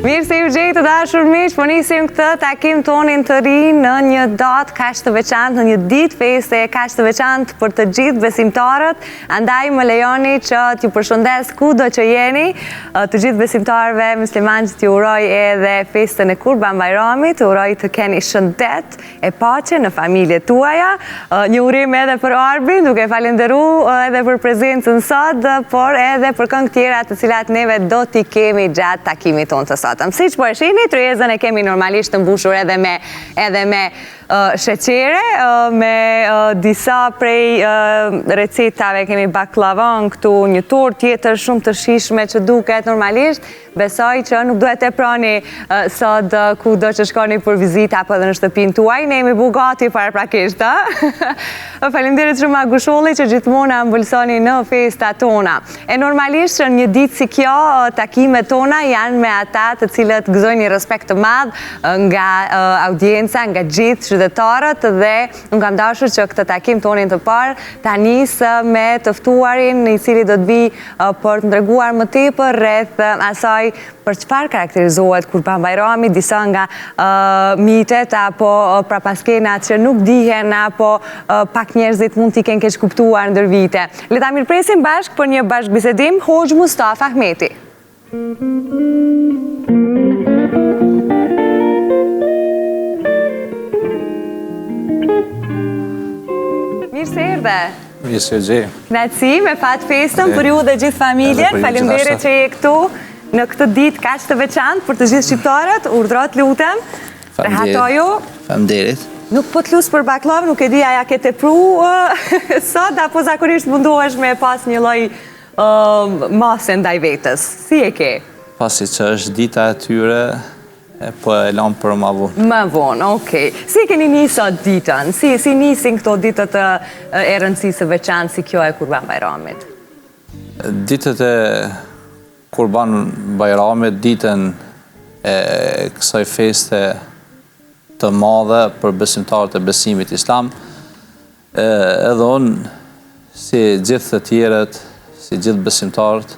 Mirë se ju gjejtë të dashur miq, po nisim këtë takim tonin të ri në një datë kaq të veçantë, në një ditë feste kaq të veçantë për të gjithë besimtarët. Andaj më lejoni që t'ju përshëndes kudo që jeni, të gjithë besimtarëve musliman që t'ju uroj edhe festën e Kurban Bayramit, të uroj të keni shëndet e paqe në familjet tuaja. Një urim edhe për Arbin, duke falendëruar edhe për prezencën sot, por edhe për këngë tjera të cilat neve do t'i kemi gjatë takimit tonë të sot. Siç po e shihni, tryezën e kemi normalisht të mbushur edhe me sheqere, me disa prej recetave, kemi baklavan këtu, një tortë tjetër shumë të shijshme që duket normalisht. Besoj që nuk duhet e prani sot kudo që shkoni për vizitë apo edhe në shtëpinë tuaj, ne jemi bugati paraprakisht, Faleminderit shumë Agusholli që gjithmonë na mbulsoni në festat tona. E normalisht që një ditë si kjo, takimet tona janë me ata të cilët gëzojnë një respekt të madh nga audienca, nga gjithë qytetarët, dhe unë kam dashur që këtë takim tonin të parë ta nis me të ftuarin i cili do të vi për të treguar më tepër rreth asaj për çfarë karakterizohet Kurban Bayrami, disa nga mitet apo prapaskenat që nuk dihen apo pak njerëzit mund t'i kenë keq kuptuar ndër vite. Le ta mirpresim bashkë për një bashkëbisedim Hoxh Mustafa Ahmeti. Mirë se erdhe. Mirë se gjej. Knatësi me fat festën për ju dhe gjithë familjen. Faleminderit që je këtu në këtë ditë kaq të veçantë për të gjithë shqiptarët. Urdhërot lutem. Rehatoju. Faleminderit. Nuk po të lusë për baklava, nuk e di aja ke tepru sot, apo zakonisht mundohesh me pas një lloj mase ndaj vetës. Si e ke? Pasi që është dita e tyre, po e lam për më vonë. Më vonë, okej. Si keni nisur ditën? Si nisin këto ditët e rëndësisë veçantë si kjo e Kurban Bayramit? Ditët e Kurban Bayramit, ditën e kësaj feste të madhe për besimtarët e besimit islam, edhe unë, si gjithë të tjerët, si gjithë besimtarët,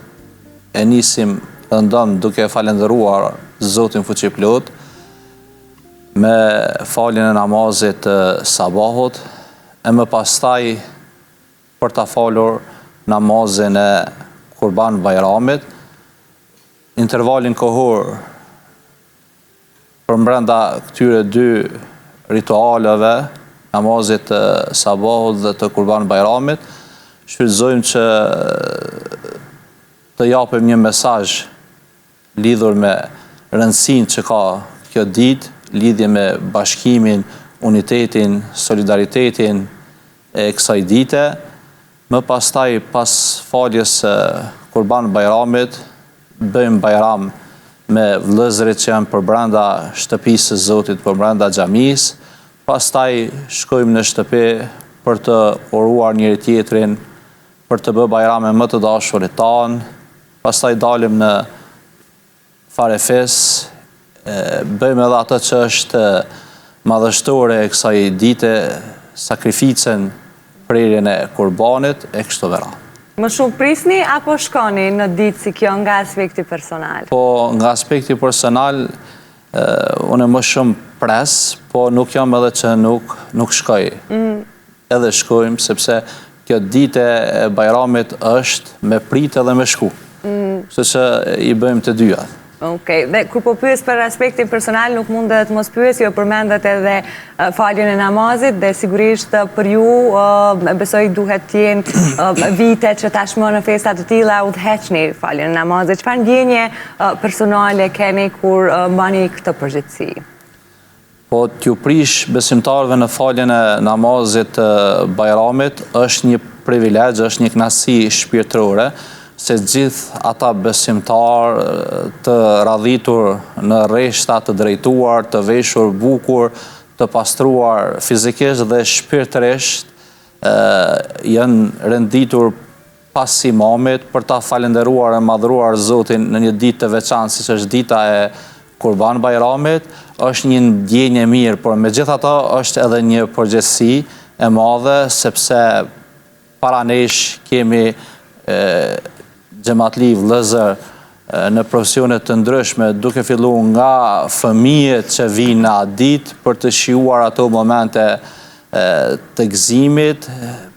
e nisim rëndëm duke falendëruar Zotin Fuqiplot me faljen e namazit të sabahut, e më pastaj për ta falur namazin e Kurban Bayramit, intervalin kohor për mbrenda këtyre dy ritualeve, namazit të sabahut dhe të Kurban Bayramit, shfrytëzojmë që të japim një mesazh lidhur me rëndësinë që ka kjo ditë, lidhje me bashkimin, unitetin, solidaritetin e kësaj dite. Më pastaj, pas faljes Kurban Bayramit, bëjmë Bayram me vëllezërit që janë për brenda shtëpisë së Zotit, për brenda xhamisë. Pastaj shkojmë në shtëpi për të uruar njëri tjetrin, për të bërë Bayrame më të dashurit tanë. Pastaj dalim në farefes, bëjmë edhe atë që është madhështore e kësaj dite, sakrificën, prerjen e kurbanit e kështu me radhë. Më shumë prisni apo shkoni në ditë si kjo nga aspekti personal? Po, nga aspekti personal, unë më shumë pres, po nuk jam edhe që nuk shkoj. Edhe shkojmë, sepse kjo dite e Bayramit është me prit edhe me shku. Kështu që i bëjmë të dyja. Okej, dhe kur po pyes për aspektin personal, nuk mund të mos pyes, jo përmendet edhe faljen e namazit, dhe sigurisht për ju, besoj duhet t'jenë vite që tashmë në festat të tilla udhëheqni faljen e namazit. Çfarë ndjenje personale keni kur bani këtë përgjithësi? Po, t'ju prish besimtarëve në faljen e namazit të Bayramit është një privilegj, është një kënaqësi shpirtërore, se gjithë ata besimtar të radhitur në rreshta të drejtuar, të veshur bukur, të pastruar fizikisht dhe shpirtërisht, janë renditur pas imamit për ta falendëruar e madhruar Zotin në një ditë të veçantë, siç është dita e Kurban Bayramit. Është një ndjenjë mirë, por megjithatë është edhe një përgjegjësi e madhe, sepse para nesh kemi xhamatli vëllezër në profesionet të ndryshme, duke fillu nga fëmijët që vinë në atë ditë për të shijuar ato momente të gëzimit,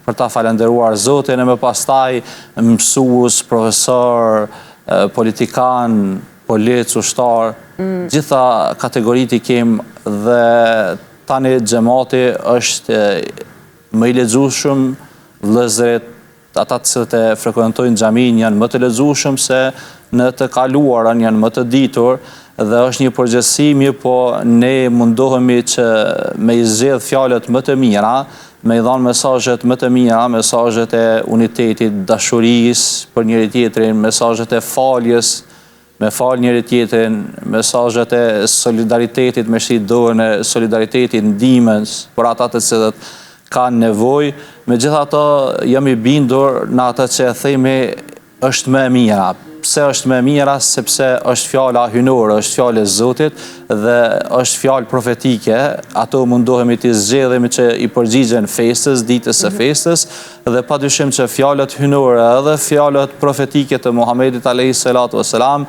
për ta falenderuar Zotin e më pastaj mësues, profesor, politikan, polic, ushtar, gjitha kategoritë i kem dhe tani xhamati është më i lexueshëm, vëllezërit, ata të cilët e frekuentojnë xhamin janë më të lexueshëm se në të kaluarën, janë më të ditur dhe është një përgjithësi, mirë po ne mundohemi që me i zgjedh fjalët më të mira, me i dhanë mesazhet më të mira, mesazhet e unitetit, dashurisë për njëri tjetrin, mesazhet e faljes, me fal njëri tjetrin, mesazhet e solidaritetit, me shit dorën e solidaritetit, ndihmës për ata të cilët kanë nevojë. Megjithatë, jam i bindur në atë që e themi është më e mira. Pse është më e mira? Sepse është fjala hynore, është fjala e Zotit dhe është fjalë profetike. Ato mundohemi të zgjedhemi që i përgjigjen festës, ditës së festës, dhe padyshim që fjalët hynore edhe fjalët profetike të Muhamedit alayhis salatu wassalam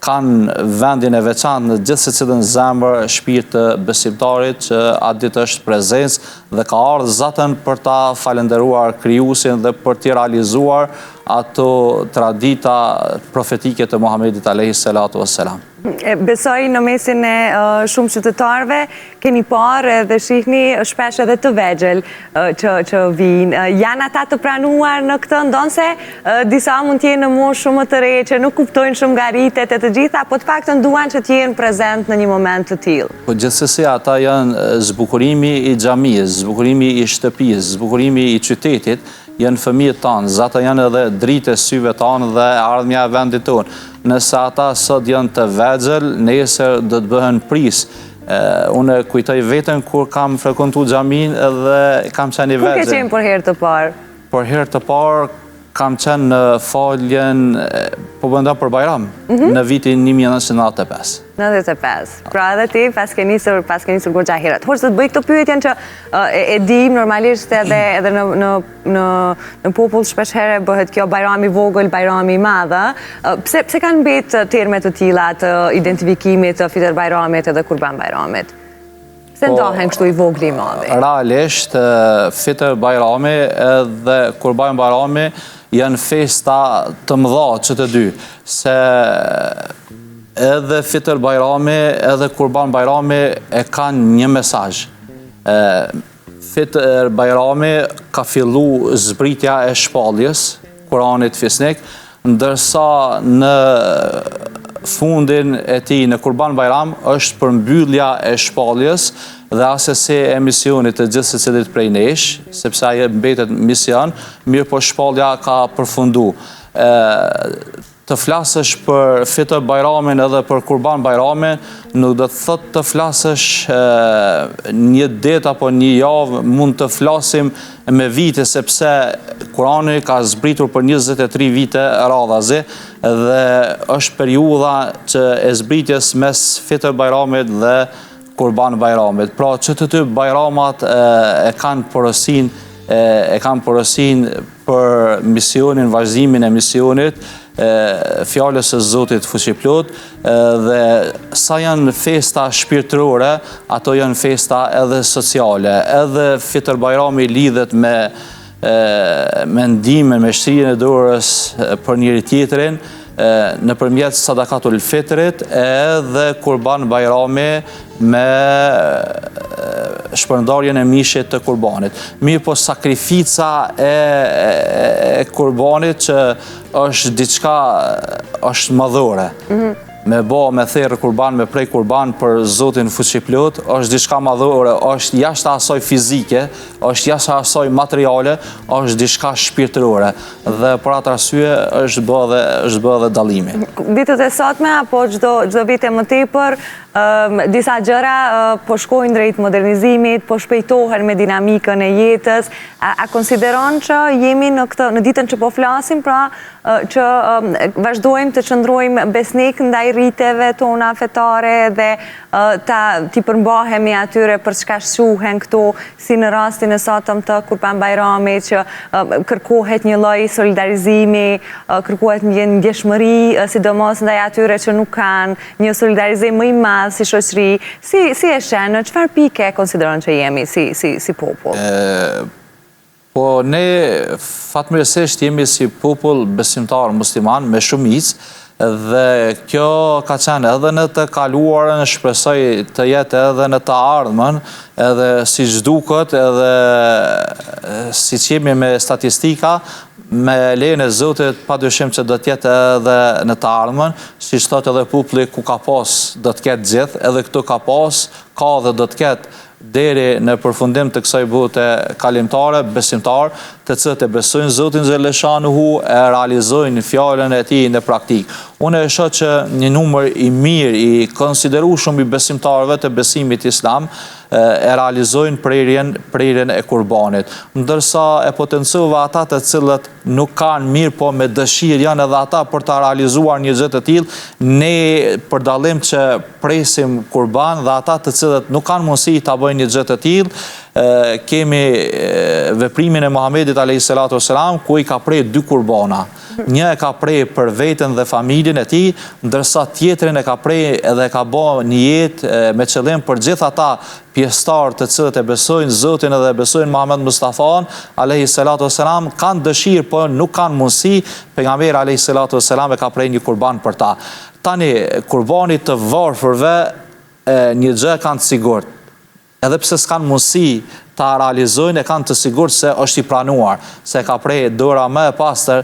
kanë vendin e veçantë në gjithë secilën zemër, shpirt të besimtarit që atë ditë është prezencë dhe ka ardhur zatën për ta falenderuar Krijuesin dhe për t'i realizuar ato tradita profetike të Muhamedit alayhis salatu wassalam. Besoj në mesin e shumë qytetarëve keni parë dhe shihni shpesh edhe të vegjël që vinë. Janë ata të pranuar në këtë, ndonse disa mund të jenë në moshë shumë të re që nuk kuptojnë shumë ngaritet e të gjitha, po të paktën duan që të jenë prezent në një moment të tillë. Po gjithsesi ata janë zbukurimi i xhamisë, zbukurimi i shtëpisë, zbukurimi i qytetit, janë fëmijët tanë, ata janë edhe dritë e syve tanë dhe ardhmja e vendit tonë. Nëse ata sot janë të vegjël, nesër do të bëhen pris. Unë kujtoj veten kur kam frekuentuar xhamin dhe kam qenë i vegjël. Ku ke qenë për herë të parë? Për herë të parë kam qenë në faljen, po bënda për Bajram, në vitin 1995. 95. Pra edhe ti pas ke nisur goxha herët. Hoxha të bëj këtë pyetjen që e dim normalisht edhe në popull shpesh herë bëhet kjo Bajrami i vogël, Bajrami i madh. Pse kanë mbet terme të tilla të identifikimit të Fitër Bajramit edhe Kurban Bajramit? Se ndohen kështu i vogli i madhi? Realisht, Fitër Bajrami edhe Kurban Bajrami janë festa të mëdha që të dy, se edhe Fitër Bajrami edhe Kurban Bajrami e kanë një mesazh. Fitër Bajrami ka fillu zbritja e shpalljes, Kuranit Fisnik, ndërsa në fundin e tij në Kurban Bajram është përmbyllja e shpalljes dhe asesi e misionit të gjithë secilit prej nesh, sepse ai mbetet mision, mirë po shpallja ka përfundu. Të flasësh për Fitër Bajramin edhe për Kurban Bajramin, nuk do të thot të flasësh një ditë apo një javë, mund të flasim me vite, sepse Kurani ka zbritur për 23 vite radhazi dhe është periudha që e zbritjes mes Fitër Bajramit dhe Kurban Bajramit. Pra që të dy bajramat e kanë porosin për misionin, vazhdimin e misionit, fjallës e Zotit fuqiplot, dhe sa janë festa shpirtërore, ato janë festa edhe sociale. Edhe Fitër Bajrami lidhet me ndihmën, me shtrijen e dorës për njëri tjetrin, nëpërmjet sadakatul fitrit, edhe Kurban Bajrami me shpërndarjen e mishit të kurbanit. Mirë po sakrifica e kurbanit që është diçka, është madhore. Me therë kurban, me prej kurban për Zotin fuqiplot, është diçka madhore, është jashtë asaj fizike, është jashtë asaj materiale, është diçka shpirtërore. Dhe për atë arsye është bë edhe dallimi. Ditët e sotme apo çdo vit e më tepër, disa gjëra po shkojnë drejt modernizimit, po shpejtohen me dinamikën e jetës. A konsideron që jemi në ditën që po flasim, pra që vazhdojmë të qëndrojmë besnik ndaj rriteve tona fetare dhe t'i përmbahemi atyre për çka shquhen këto, si në rastin e sotëm të Kurban Bajrami, që kërkohet një lloj solidarizimi, kërkohet një ndjeshmëri, sidomos ndaj atyre që nuk kanë një solidarizim më i madh si shoqëri. Si e shen, në çfarë pike konsideron që jemi si popull? Po ne fatmirësisht jemi si popull besimtar musliman me shumicë, dhe kjo ka qenë edhe në të kaluarën, shpresoj të jetë edhe në të ardhmen, edhe si duket, edhe si që jemi me statistika, me lejën e Zotit padyshim që do të jetë edhe në të ardhmen, si që thot edhe populli ku ka pas do të ketë gjithë, edhe këtu ka pas, ka dhe do të ketë deri në përfundim të kësaj bote kalimtare, besimtar, të cilët e besojnë Zotin Xheleshanuhu, e realizojnë fjalën e tij në praktik. Unë e shoh që një numër i mirë i konsiderueshëm i besimtarëve të besimit islam e realizojnë prerjen e kurbanit. Ndërsa e potencova ata të cilët nuk kanë mirë, po me dëshirë janë edhe ata për të realizuar një gjë të tillë, ne për dallim që presim kurban dhe ata të cilët nuk kanë mundësi ta bëjnë një gjë të tillë, kemi veprimin e Muhamedit a.s. ku i ka prej 2 kurbana. Një e ka prej për veten dhe familjen e tij, ndërsa tjetrin e ka prej edhe ka bë një jetë me qëllim për gjithë ata pjesëtar të cilët e besojnë Zotin edhe besojnë Muhammed Mustafan a.s. kanë dëshirë, po nuk kanë mundësi, pejgamberi a.s. e ka prej një kurban për ta. Tani, kurbani të varfërve një gjë kanë të sigurt. Edhe pse s'kanë mundësi ta realizojnë, e kanë të sigurt se është i pranuar, se ka prej dora më e pastër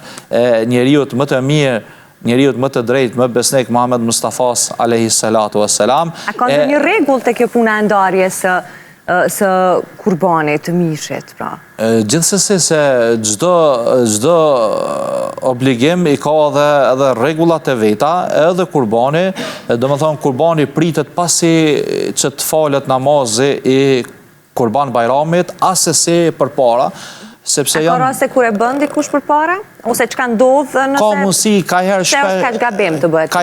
njeriut më të mirë, njeriut më të drejtë, më besnik Muhammed Mustafas a.s. A ka një rregull të kjo puna e ndarjes së kurbanit të mishit, pra? Gjithsesi se çdo obligim i ka edhe rregullat e veta, edhe kurbani, domethënë kurbani pritet pasi që të falet namazi i Kurban Bajramit, asesi përpara, sepse janë... A ka raste kur e bën dikush përpara? Ose çka ndodh nëse... Ka mundësi, ka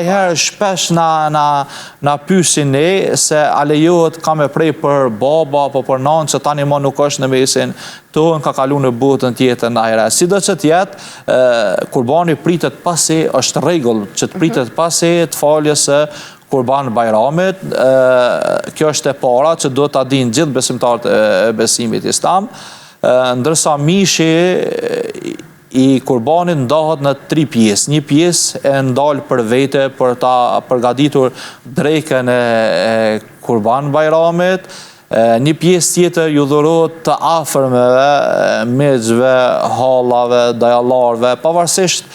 herë shpesh na pyesin ne se a lejohet ka me prej për baba apo për nanë që tani më nuk është në mesin tonë, ka kalu në botën tjetër në ajra. Sido që tjetë, kurbani pritet pasi, është rregull që të pritet pasi të faljes së Kurban Bajramit. Kjo është e para që do ta dinë gjithë besimtarët e besimit islam. Ndërsa mishi i kurbanit ndahet në 3 pjesë. Një pjesë e ndalë për vete për ta përgatitur drekën e Kurban Bajramit. Një pjesë tjetër ju dhurohet të afërmeve, mexhve, hallave, dajallarve, pavarësisht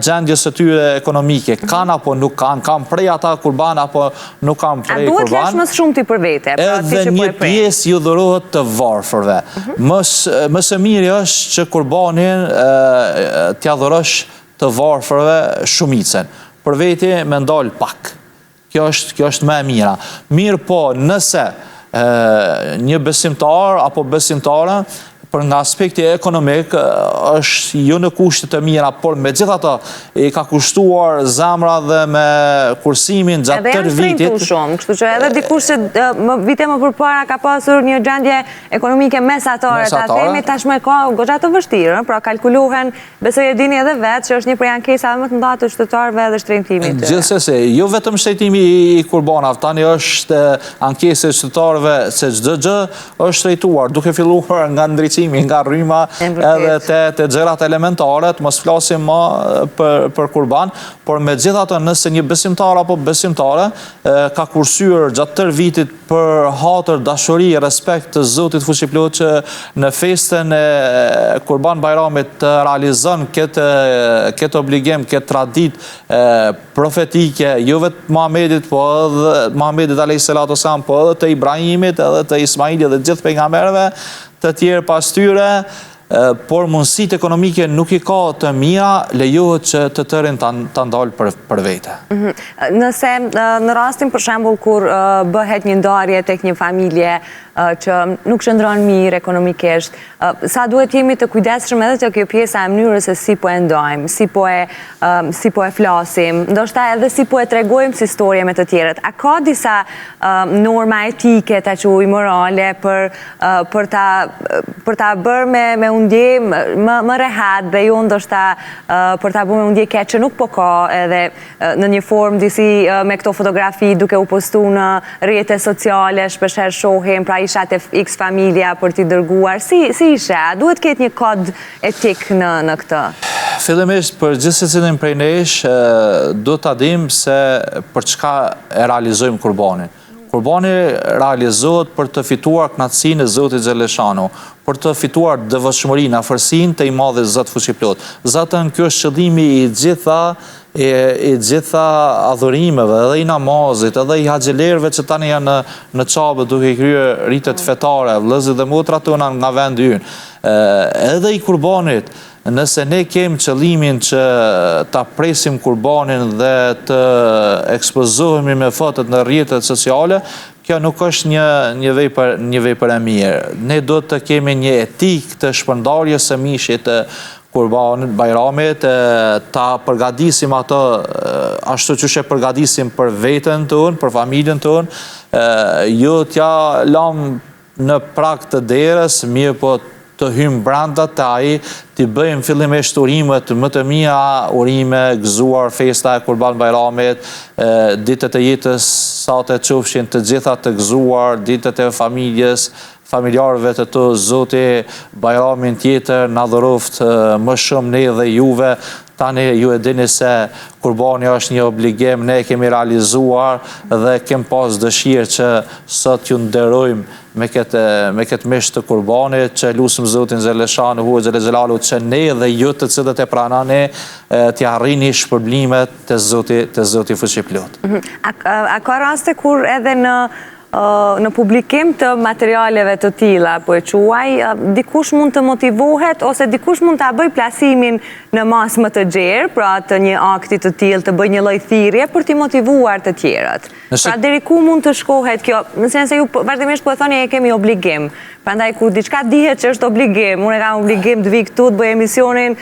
gjendjes së tyre ekonomike. Kanë apo nuk kanë prej ata kurban apo nuk kanë prej kurban. A duhet lesh më shumë ti për vete? Edhe një pjesë ju dhurohet të varfërve. Më së miri është që kurbanin t'ia dhurosh të varfërve shumicën. Për vete me ndal pak. Kjo është më e mira. Mirë po, nëse një besimtar apo besimtare për nga aspekti ekonomik është jo në kushte të mira, por me gjithatë i ka kushtuar zemra dhe me kursimin gjatë tërë vitit. Edhe janë shumë, kështu që edhe dikush që vite më përpara ka pasur një gjendje ekonomike mesatare, ta themi tashmë ka goxha të vështirë, pra kalkulohen, besoj e dini edhe vetë që është një prej ankesave më të mëdha të qytetarëve edhe shtrentimit. Gjithsesi, jo vetëm shtetimi i kurbanave, tani është ankesa e qytetarëve se çdo gjë është shtrejtuar, duke filluar nga ndriçimi, nga rryma edhe të gjërat elementare, të mos flasim më për kurban, por me gjithatë nëse një besimtar apo besimtare ka kursyer gjatë tërë vitit për hatër, dashuri, respekt të Zotit fuqiplot që në festën e Kurban Bajramit të realizon këtë obligim, këtë traditë profetike, jo vetë Muhamedit, po edhe Muhamedit a.s. po edhe të Ibrahimit, edhe të Ismailit dhe gjithë pejgamberëve të tjerë pas tyre, por mundësit ekonomike nuk i ka të mira, lejohet që të tërin të ndalë për vete. Nëse në rastin për shembull kur bëhet një ndarje tek një familje që nuk shëndron mirë ekonomikisht, sa duhet jemi të kujdesshëm edhe të kjo pjesa e mënyrës se si po e ndajmë, si po e flasim, ndoshta edhe si po e tregojmë si historie me të tjerët. A ka disa norma etike, ta quaj morale për ta bërë me undje më rehat dhe jo ndoshta për ta bërë me undje keq që nuk po ka edhe në një formë disi me këto fotografi duke u postu në rrjete sociale, shpeshherë shohim pra ishat e X familja për t'i dërguar. Si ishe? A duhet ketë një kod etik në këtë? Fillimisht për gjithë secilin prej nesh, do ta dim se për çka e realizojmë kurbanin. Kurbani realizohet për të fituar kënaqësinë e Zotit Xheleshanu, për të fituar devotshmërinë, afërsinë te i madhi Zot fuqiplot. Zatën kjo është qëllimi i gjitha adhurimeve, edhe i namazit, edhe i haxhelerëve që tani janë në Çabë duke kryer ritet fetare, vëllezërit dhe motrat tona nga vendi ynë. Edhe i kurbanit, nëse ne kemi qëllimin që ta presim kurbanin dhe të ekspozohemi me fotot në rrjetet sociale, kjo nuk është një vepër e mirë. Ne do të kemi një etikë të shpërndarjes së mishit të kurbanit, bajramit, ta përgatisim ato ashtu që përgatisim për veten tonë, për familjen tonë, jo t'ja lam në prag të derës, mirë po të hymë branda të aji, t'i bëjmë fillimisht urimet më të mia, urime, gëzuar, festa e Kurban Bajramit, ditët e jetës sa të qofshin të gjitha të gëzuar, ditët e familjes, familjarëve të të Zoti Bajramin tjetër, na dhuroft më shumë ne dhe juve. Tani ju e dini se kurbani është një obligim, ne kemi realizuar dhe kem pas dëshirë që sot ju nderojmë me këtë mish të kurbanit, që lusim Zotin Xheleshanu hu xhel xhelalu që ne dhe ju të cilët e pranani t'i arrini shpërblimet të Zoti fuqiplot. A ka raste kur edhe në publikim të materialeve të tilla, po e quaj, dikush mund të motivohet ose dikush mund të bëj plasimin në mas më të gjerë, pra të një akti të tillë, të bëj një lloj thirrje për t'i motivuar të tjerët. Pra deri ku mund të shkohet kjo? Në sense se ju vazhdimisht po e thoni e kemi obligim. Prandaj kur diçka dihet që është obligim, unë kam obligim të vi këtu të bëj emisionin,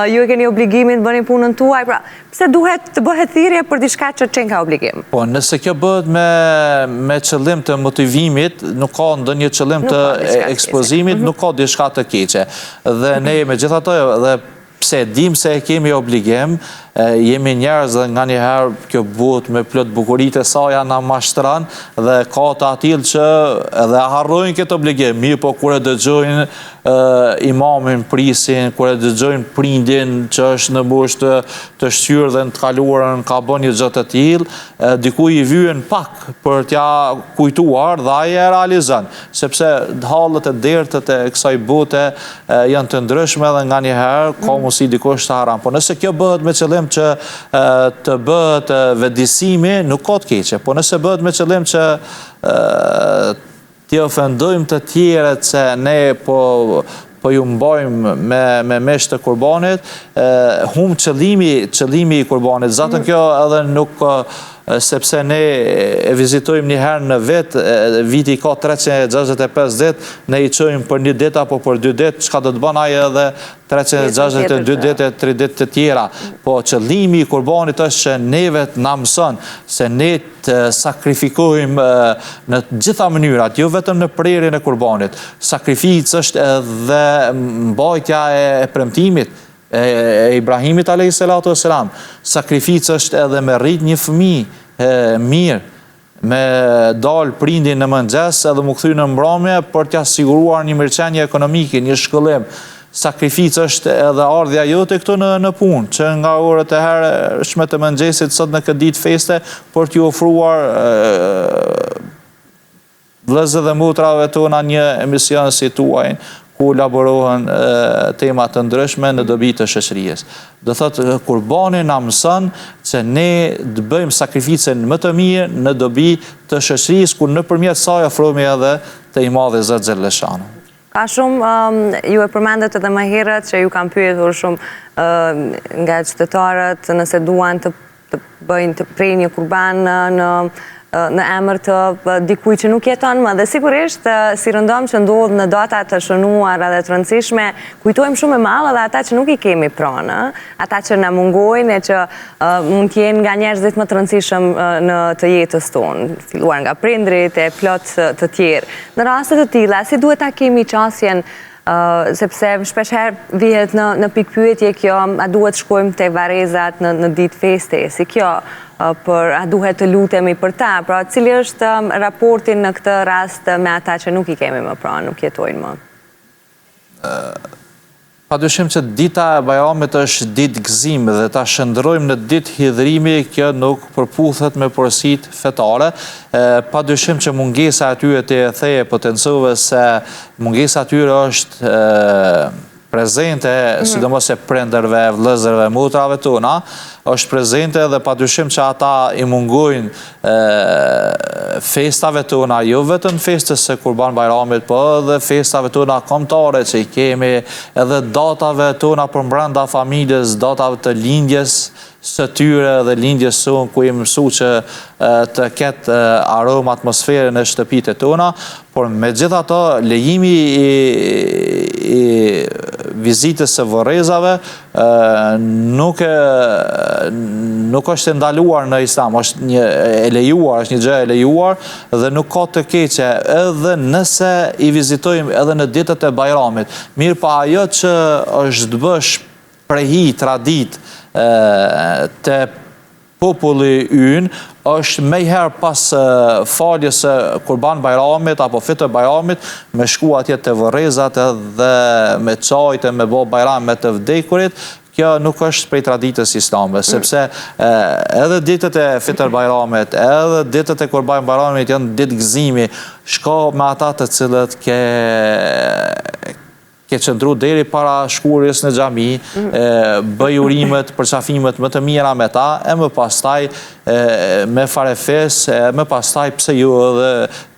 ju e keni obligimin të bëni punën tuaj, pra pse duhet të bëhet thirrje për diçka që çen ka obligim? Po, nëse kjo bëhet me qëllim të motivimit, nuk ka ndonjë qëllim të ekspozimit, nuk ka diçka të keqe. Dhe ne megjithatë dhe pse dim se e kemi obligim, jemi njerëz dhe nga njëherë kjo botë me plot bukuritë e saj na mashtron dhe ka të atill që edhe harrojnë këtë obligim, mirë po kur e dëgjojnë imamin prisin, kur e dëgjojnë prindin që është në moshë të shqyrë dhe në të kaluarën ka bën një gjë të tillë, diku i vyen pak për t'ja kujtuar dhe ai e realizon, sepse hallet e dertët e kësaj bote janë të ndryshme dhe nga njëherë ka mundësi dikush të harron. Po nëse kjo bëhet me qëllim që të bëhet vetëdijsimi, nuk ka të keqe, po nëse bëhet me qëllim që t'i ofendojmë të tjerët se ne po ju mbajmë me mesh të kurbanit, hum qëllimi i kurbanit. Zatën kjo edhe nuk, sepse ne e vizitojmë një herë në viti ka 365 dit, ne i qojmë për një dit apo për 2 dit, çka do të bën ai edhe 362 ditë, 3 ditë të tjera. Po qëllimi i kurbanit është që neve na mëson se ne të sakrifikojmë në gjitha mënyrat, jo vetëm në prerjen e kurbanit. Sakrificë është edhe mbajtja e premtimit e Ibrahimit a.s. Sakrificë është edhe me rrit një fëmijë mirë, me dal prindin në mëngjes edhe mu kthy në mbrëmje për t'ja siguruar një mirëqenie ekonomike, një shkëllim. Sakrificë është edhe ardhja jote këtu në punë, që nga orët e hershme të mëngjesit sot në këtë ditë feste për t'ju ofruar vëllezër dhe motrave tona një emision si tuajin, ku elaborohen tema të ndryshme në dobi të shoqërisë. Do thotë kurbani na mëson që ne të bëjmë sakrificën më të mirë në dobi të shoqërisë, ku nëpërmjet saj ofrohemi edhe te i madhi Zot Xheleshanu. Ka shumë, ju e përmendet edhe më herët që ju kam pyetur shumë nga qytetarët nëse duan të bëjnë të prej një kurban në emër të dikuj që nuk jeton më. Dhe sigurisht, si rëndom që ndodhë në data të shënuar dhe të rëndësishme, kujtojmë shumë e malë dhe ata që nuk i kemi pranë, ata që në mungojnë e që mund t'jenë nga njerëzit më të rëndësishëm në të jetës tonë, filluar nga prindrit e plot të tjerë. Në rastet të tilla, si duhet ta kemi qasjen, sepse shpeshherë vihet në pikpyetje kjo, a duhet shkojmë te varezat në ditë feste, si kjo, a duhet të lutemi për ta, pra cili është raportin në këtë rast me ata që nuk i kemi më pranë, nuk jetojnë më? Padyshim që dita e Bajramit është ditë gëzimi dhe ta shndrojmë në ditë hidhrimi, kjo nuk përputhet me porositë fetare. Padyshim që mungesa e tyre të theje potencove se mungesa e tyre është prezente, sidomos e prindërve, vëllezërve, motrave tona, është prezente dhe padyshim që ata i mungojnë festave tona, jo vetëm festës së Kurban Bajramit, po edhe festave tona kombëtare që i kemi, edhe datave tona për brenda familjes, datave të lindjes së tyre dhe lindjes sonë, ku jemi mësu që të ketë aromë atmosfere në shtëpitë tona, por me gjitha to, lejimi i vizitës së varrezave nuk është ndaluar në Islam, është një e lejuar, është një gjë e lejuar dhe nuk ka të keqe edhe nëse i vizitojmë edhe në ditët e Bajramit. Mirë pa ajo që është bësh prehi, tradit të populli ynë, është me herë pas faljes së Kurban Bajramit apo fitë Bajramit me shku atje të varrezat dhe me çajt e me bo bajram me të vdekurit. Kjo nuk është prej traditës islame, sepse edhe ditët e fitër Bajramit, edhe ditët e Kurban Bajramit janë ditë gëzimi, shko me ata të cilët ke qëndru deri para shkurjes në xhami, bëj urimet, përqafimet më të mira me ta, e më pastaj me farefes, me pastaj pse ju edhe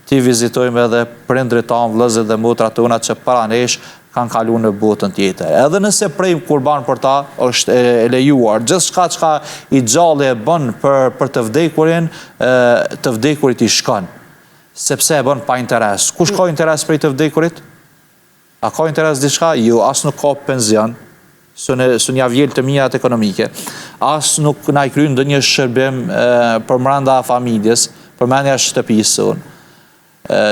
ti vizitojme edhe prindrit tanë, vëllezërit dhe motrat tona që para nesh kanë kalu në botën tjetër. Edhe nëse prejmë kurban për ta, është e lejuar. Gjithçka çka i gjalli e bën për të vdekurin, të vdekurit i shkon. Sepse e bën pa interes. Kush ka interes prej të vdekurit? A ka interes diçka? Jo, as nuk ka penzion, së një vjellë të mijat ekonomike, as nuk na i kryen ndonjë shërbim për brenda familjes, për mendja shtëpisë.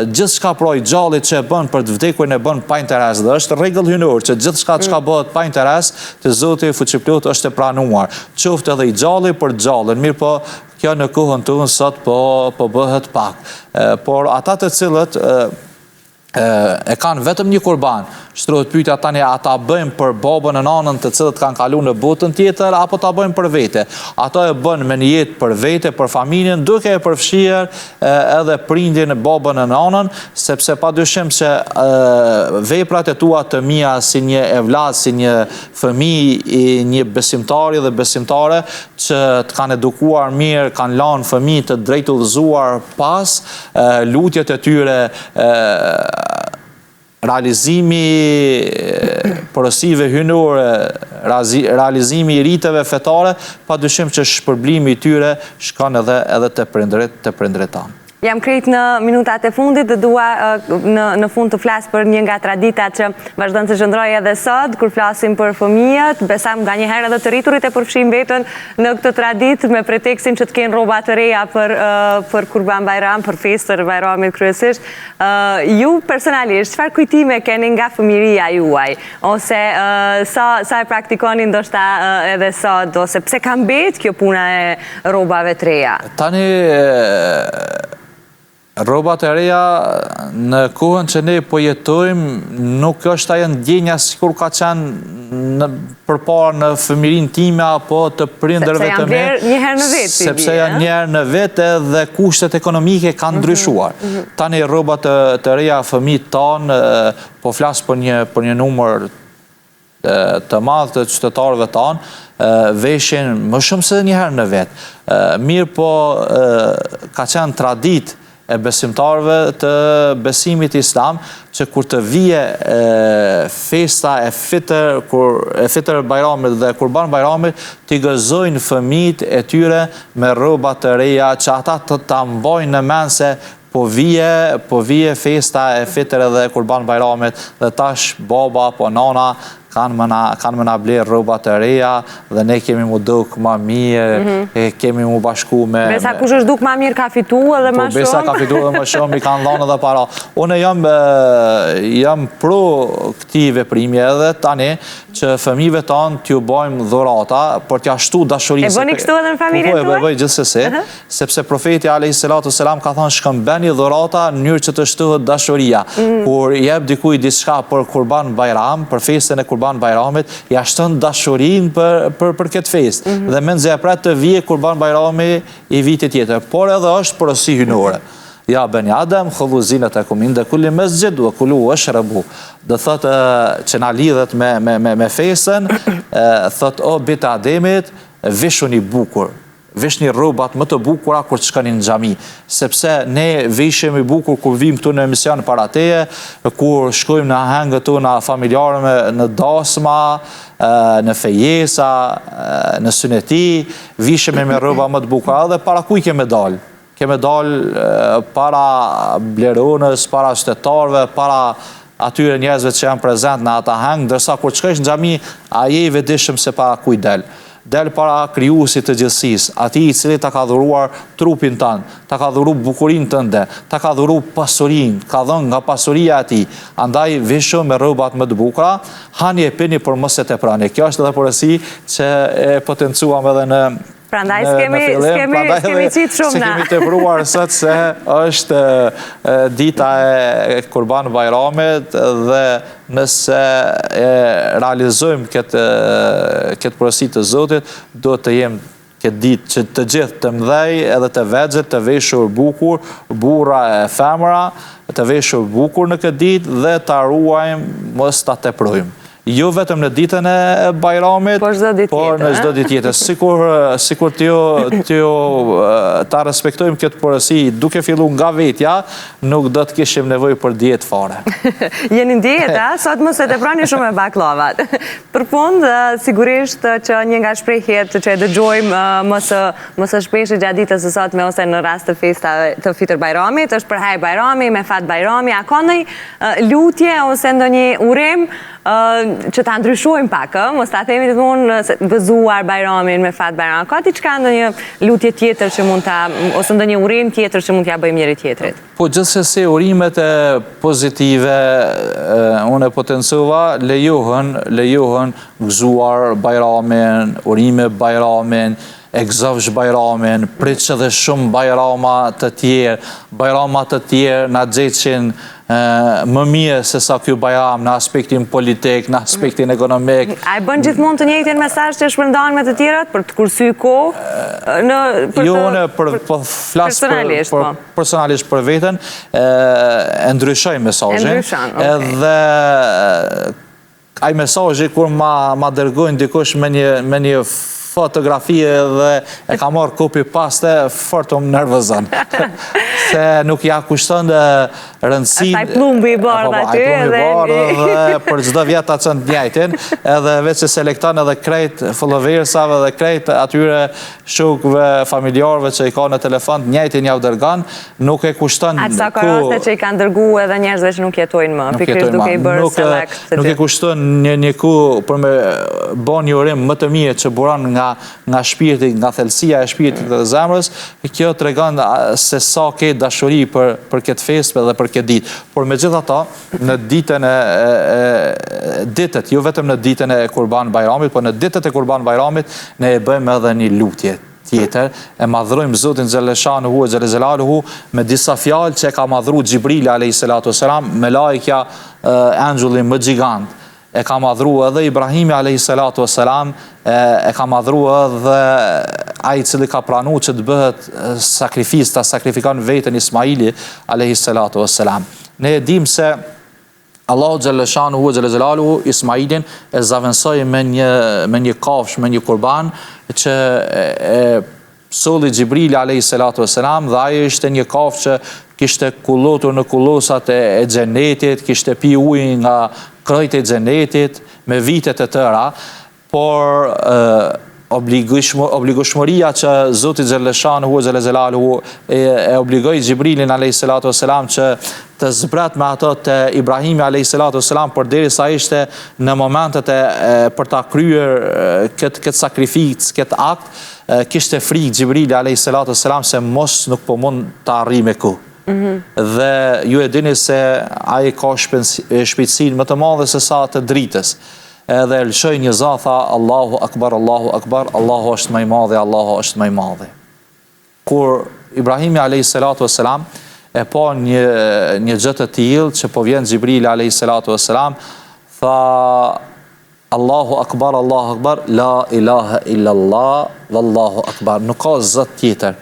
Gjithçka pra i gjallit që e bën për të vdekurin e bën pa interes dhe është rregull hynor që gjithçka çka bëhet pa interes te Zoti fuqiplot është e pranuar. Qoftë edhe i gjalli për gjallën, mirë po kjo në kohën tonë sot po bëhet pak. Por ata të cilët e kanë vetëm një kurban, shtrohet pyetja tani, ata bëjmë për babën e nanën të cilët kanë kalu në botën tjetër, apo ta bëjmë për vete? Ata e bën me një jetë për vete, për familjen, duke e përfshirë edhe prindin, babën e nanën, sepse padyshim që veprat e tua të mia si një evlad, si një fëmijë, një besimtari dhe besimtare që të kanë edukuar mirë, kanë lanë fëmijë të drejtë udhëzuar pas, lutjet e tyre, realizimi porosive hynore, realizimi i riteve fetare, padyshim që shpërblimi i tyre shkon edhe të prindërit tanë. Jam krejt në minutat e fundit dhe dua në fund të flas për një nga traditat që vazhdon të qëndroj edhe sot, kur flasim për fëmijët, besam nga një herë edhe të rriturit e përfshim veten në këtë tradit me pretekstin që të kenë rroba të reja për Kurban Bajram, për festën e Bajramit kryesisht. Ju personalisht, çfarë kujtime keni nga fëmiria juaj? Ose sa e praktikoni ndoshta edhe sot, ose pse ka mbet kjo puna e rrobave të reja? Tani rrobat e reja në kohën që ne po jetojmë nuk është ajo ndjenja sikur ka qenë përpara në fëmirinë time apo të prindërve të me. Sepse janë një herë në vetë dhe kushtet ekonomike kanë ndryshuar. Tani rrobat të reja fëmijët tanë, po flas për një numër të madh të qytetarëve tanë, veshin më shumë se një herë në vetë. Mirë po ka qenë traditë e besimtarëve të besimit islam, që kur të vije festa e fitër Bajramit dhe Kurban Bajramit, t'i gëzojnë fëmijët e tyre me rroba të reja, që ata të mbojnë në mend se po vije festa e fitër dhe Kurban Bajramit dhe tash baba apo nana kanë më na blerë rroba të reja dhe ne kemi mu duk ma mirë, kemi mu bashku me... Besa kush është duk ma mirë ka fitu edhe ma shumë? Besa ka fitu edhe ma shumë, i kanë dhënë edhe para. Une jam pro këti veprimi edhe tani që fëmijëve tanë t'ju bojmë dhurata për t'ja shtu dashurisë. E bëni kështu edhe në familjen tuaj? Po, e bëj gjithsesi, sepse profeti a.s. ka thonë shkëmbeni dhurata në mënyrë që të shtohet dashuria. Kur jep dikuj diçka për Kurban Bajram, për festën e Kurban Bajramit, ja shton dashurin për këtë fest. Dhe menxe e pret të vije Kurban Bajrami i vitit tjetër. Por edhe është porosi hynore. Ja beni Adem, khudhu zinatakum inda kulli masjid wa kulu washrabu. Do thotë që na lidhet me festën, thotë o bita Ademit, veshuni bukur. Veshni rrobat më të bukura kur të shkoni në xhami, sepse ne veshemi bukur kur vim këtu në emision para teje, kur shkojmë në hangët tona familjare në dasma, në fejesa, në syneti, vishemi me rroba më të bukura dhe para kuj keme dal. Keme dal para bleronës, para qytetarëve, para atyre njerëzve që janë prezent në ata hangë, ndërsa kur të shkosh në xhami, a je i vetëdijshëm se para kuj del. Del para krijuesit të gjithësisë, atij i cili ta ka dhuruar trupin tënd, ta ka dhuruar bukurinë tënde, ta ka dhuruar pasurinë, ka dhënë nga pasuria e tij. Andaj vesho me rrobat më të bukura, hani e pini por mos e teprani. Kjo është edhe porosi që e potencuam edhe në Prandaj s'kemi qitë shumë na. S'kemi tepruar sot se është dita e Kurban Bajramit dhe nëse e realizojmë këtë porosi të Zotit, do të jem këtë ditë që të gjithë të mdhej edhe të vegjët të veshur bukur, burra e femra, të veshur bukur në këtë ditë dhe të ruajmë mos ta teprojmë. Jo vetëm në ditën e Bajramit, por në çdo ditë tjetër. Sikur t'ju ta respektojmë këtë porosi duke filluar nga vetja, nuk do të kishim nevojë për dietë fare. Jeni në dietë, sot mos e teproni shumë me baklavat. Përfund, sigurisht që një nga shprehjet që e dëgjojmë më së shpeshi gjatë ditës së sotme ose në rast të festave të Fitër Bajramit, është për haj Bajrami, me fat Bajrami, a ka ndonjë lutje ose ndonjë urim që ta ndryshojmë pak, mos ta themi gjithmonë gëzuar Bajramin me fat Bajram. Ka diçka ndonjë lutje tjetër që mund ta ose ndonjë urim tjetër që mund t'ja bëjmë njëri tjetrit? Po gjithsesi urimet e pozitive unë e potencova lejohen gëzuar Bajramin, urime Bajramin, egzofsh Bajramin, prit që dhe shumë Bajrama të tjerë na gjeqin më mirë se sa kjo Bajram në aspektin politik, në aspektin ekonomik. A e bën gjithmonë të njëjtin mesazh që shpërndan me të tjerat për të kursy kohë? Jo, unë flas personalisht për veten, e ndryshoj mesazhin. Edhe ai mesazhi kur ma dërgojnë dikush me një fotografie dhe e ka marrë copy paste, fort më nervozon. Se nuk ja kushton rëndësinë. Ai plumbi i bardhë aty dhe për çdo vjet ta çon të njëjtin, edhe vetë se selekton edhe krejt followersave dhe krejt atyre shokëve, familjarëve që i ka në telefon, të njëjtin ja u dërgon, nuk e kushton. Ata ka raste që i kanë dërguar edhe njerëzve që nuk jetojnë më, pikërisht duke i bërë select. Nuk e kushton një kohë për me bën një urim më të mirë që buron nga shpirti, nga thelësia e shpirtit dhe zemrës. Kjo tregon se sa ke dashuri për këtë festë dhe për këtë ditë. Por megjithatë, në ditët, jo vetëm në ditën e Kurban Bajramit, por në ditët e Kurban Bajramit ne e bëjmë edhe një lutje tjetër, e madhrojmë Zotin Xheleshanuhu e Xhelelaluhu me disa fjalë që e ka madhru Xhibrili a.s. me lajkja angjulli më gjigant. E ka madhru edhe Ibrahimi a.s. E ka madhru edhe ai i cili ka pranu që të bëhet sakrifis, ta sakrifikon vetën Ismaili a.s. Ne e dim se Allahu Xheleshanuhu e Xhelelaluhu Ismailin e zavensoi me një kafsh, me një kurban që solli Xhibrili a.s. dhe ai ishte një kafsh që kishte kullotur në kullosat e xhenetit, kishte pi ujë nga krojt e xhenetit me vitet e tëra, por obligueshmëria që Zoti Xheleshanuhu e obligoi Xhibrilin a.s. që të zbret me ato të Ibrahimi a.s. përderisa ishte në momentet për ta kryer këtë sakrificë, këtë akt, kishte frikë Xhibrili a.s. se mos nuk po mund të arrijë me ku. Dhe ju e dini se ai ka shpejtësinë më të madhe se sa të dritës. Edhe lëshoj një za, tha Allahu Akbar, Allahu Akbar, Allahu është më i madhi, Allahu është më i madhi. Kur Ibrahimi a.s. e pa një gjë të tillë që po vjen Xhibrili a.s. tha Allahu Akbar, Allahu Akbar, la ilaha illallah, wallahu Akbar. Nuk ka zot tjetër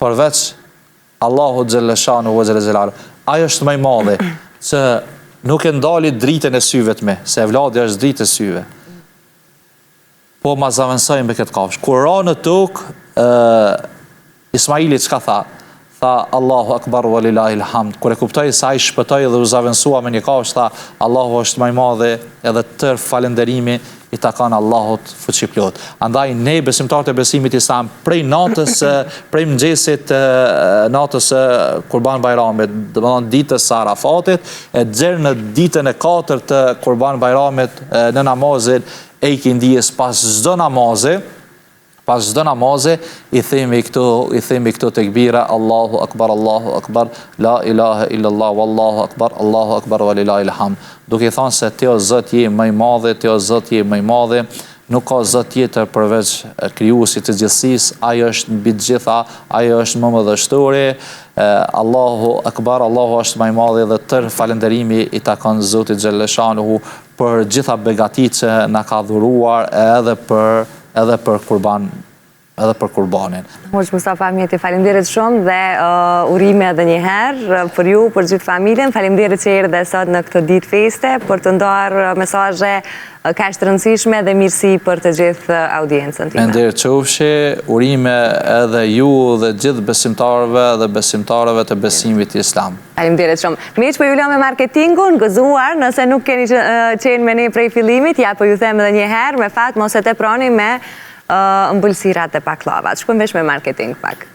përveç Allahu Xheleshanu wa Xhelal. Ai është më i madhi që nuk e ndali dritën e syve të me, se evladi është dritë e syve. Po ma zavënsojmë me këtë kafsh. Kur ra në tokë, Ismaili çka tha? Tha Allahu Akbar wa lillahi alhamd. Kur e kuptoi se ai shpëtoi dhe u zavënsua me një kafsh, tha Allahu është më i madhi, edhe tërë falënderimi i takan Allahut fuqiplot. Andaj ne besimtarët e besimit islam prej natës, prej mëngjesit natës Kurban Bayramit, domethënë ditës së Arafatit, e deri në ditën e 4 të Kurban Bayramit në namazin e ikindijës pas çdo namazi, i themi këto tekbira Allahu Akbar, la ilaha illallah, wallahu Akbar wa lillahi alhamd. Duke thënë se ti o Zot je më i madh, ti o Zot je më i madh, nuk ka Zot tjetër përveç krijuesit të gjithësisë, ai është mbi të gjitha, ai është më madhështori. Allahu Akbar, Allahu është më i madh dhe tërë falënderimi i takon Zotit Xheleshanuhu për gjitha begatitë që na ka dhuruar edhe për kurbanin. Hoxh Mustafa Ahmeti, faleminderit shumë dhe urime edhe një herë për ju, për gjithë familjen. Faleminderit që erdhe sot në këtë ditë feste për të ndarë mesazhe kaq të rëndësishme dhe mirësi për të gjithë audiencën time. Nderçofshi, urime edhe ju dhe gjithë besimtarëve të besimit islam. Faleminderit shumë. Miq, po ju lëm me marketingun, gëzuar, nëse nuk keni qenë me ne prej fillimit, ja po ju them edhe një herë, me fat mos e teproni me ëmbëlsirat e baklavat. Shkojmë vesh me marketing pak.